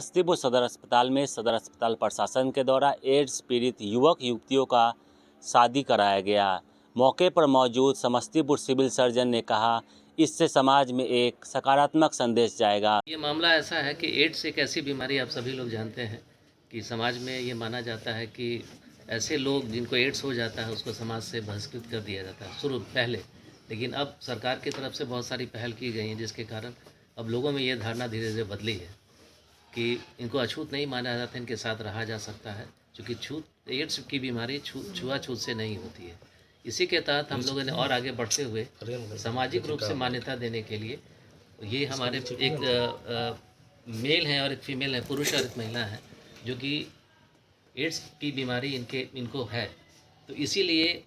समस्तीपुर सदर अस्पताल में सदर अस्पताल प्रशासन के द्वारा एड्स पीड़ित युवक युवतियों का शादी कराया गया। मौके पर मौजूद समस्तीपुर सिविल सर्जन ने कहा, इससे समाज में एक सकारात्मक संदेश जाएगा। ये मामला ऐसा है कि एड्स एक ऐसी बीमारी, आप सभी लोग जानते हैं कि समाज में ये माना जाता है कि ऐसे लोग जिनको एड्स हो जाता है उसको समाज से बहिष्कृत कर दिया जाता है शुरू पहले। लेकिन अब सरकार की तरफ से बहुत सारी पहल की गई हैं, जिसके कारण अब लोगों में ये धारणा धीरे धीरे बदली है कि इनको अछूत नहीं माना जाता, इनके साथ रहा जा सकता है, क्योंकि एड्स की बीमारी छुआछूत से नहीं होती है। इसी के तहत हम लोगों ने और आगे बढ़ते हुए सामाजिक रूप से मान्यता देने के लिए ये हमारे एक मेल हैं और एक फीमेल है, पुरुष और एक महिला है, जो कि एड्स की बीमारी इनको है। तो इसीलिए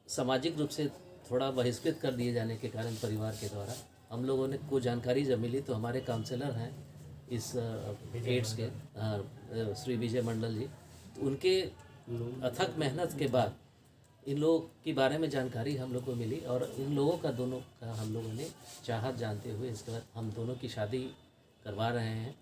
सामाजिक रूप से थोड़ा बहिष्कृत कर दिए जाने के कारण परिवार के द्वारा हम लोगों ने को जानकारी जब मिली तो हमारे काउंसलर हैं इस एड्स के श्री विजय मंडल जी, तो उनके अथक मेहनत के बाद इन लोगों के बारे में जानकारी हम लोग को मिली और इन लोगों का दोनों का हम लोगों ने चाहत जानते हुए इसके बाद हम दोनों की शादी करवा रहे हैं।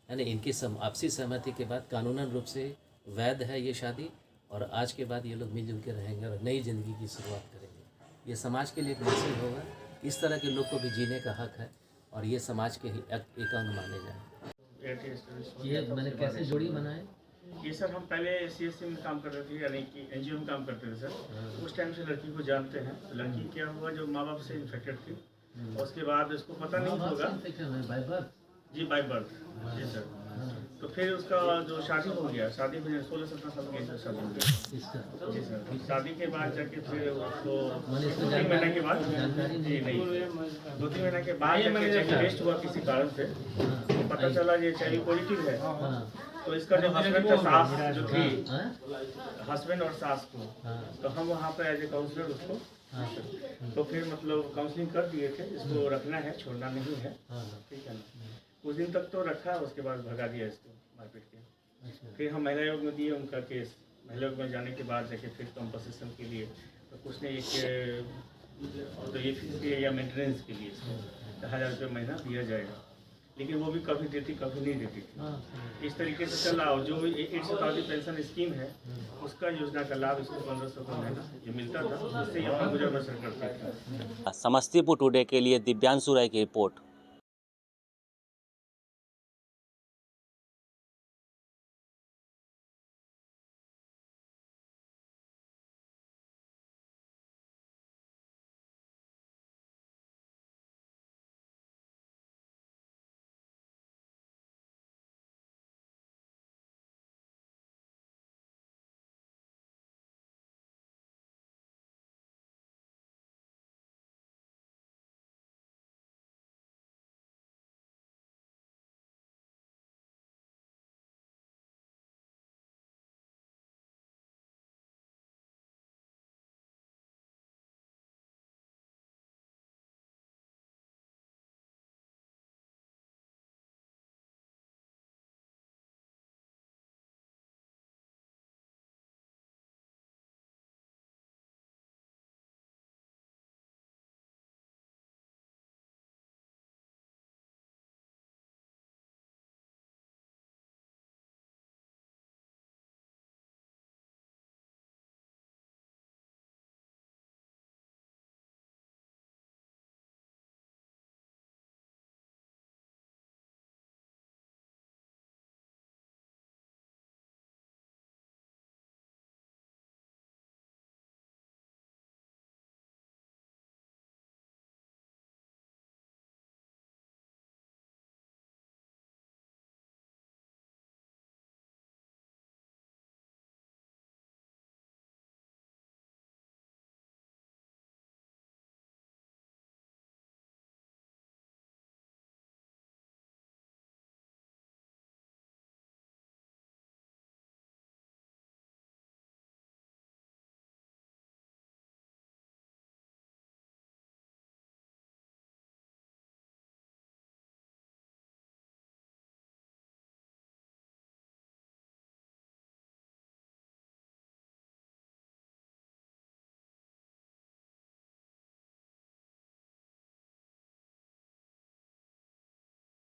यानी इनकी आपसी सहमति के बाद कानूनन रूप से वैध है ये शादी, और आज के बाद ये लोग मिलजुल के रहेंगे और नई ज़िंदगी की शुरुआत करेंगे। ये समाज के लिए एक मैसेज होगा, इस तरह के लोग को भी जीने का हक है और ये समाज के ही एक अंग माने जाए। ये मैंने कैसे जोड़ी बनाए? ये सर हम पहले CSC में काम करते थे, यानी कि NGO में काम करते थे सर। उस टाइम से लड़की को जानते हैं। तो लड़की क्या हुआ, जो माँ बाप से इन्फेक्टेड थी, उसके बाद उसको पता नहीं होगा जी, बाय बर्थ जी सर। तो फिर उसका जो शादी हो गया, शादी में 16-17 साल की शादी हो गई जी सर। शादी के बाद जाके फिर उसको 2-3 महीने के बाद जी नहीं 2-3 महीने के बाद जाके टेस्ट हुआ किसी कारण से, तो पता चला ये HIV पॉजिटिव है। तो इसका जो हस्बैंड था, सास जो थी, हस्बैंड और सास को, तो हम वहाँ पर एज ए काउंसलर उसको तो फिर मतलब काउंसलिंग कर दिए थे, इसको रखना है, छोड़ना नहीं है, ठीक है ना। कुछ दिन तक तो रखा, उसके बाद भगा दिया इसको मारपीट के। फिर हम महिला आयोग में दिए उनका केस। महिला आयोग में जाने के बाद जाके फिर कंपनसेशन के लिए तो कुछ ने एक तो ये फीस के या मेंटेनेंस के लिए इसको 1000 रुपये महीना दिया जाएगा, लेकिन वो भी कभी देती कभी नहीं देती थी। इस तरीके से चला। और जो 800,000 पेंशन स्कीम है, उसका योजना का लाभ इसको 1500 का महीना ये मिलता था, उससे अपना गुजर बसर करते थे। समस्तीपुर टुडे के लिए दिव्यांशु राय की रिपोर्ट।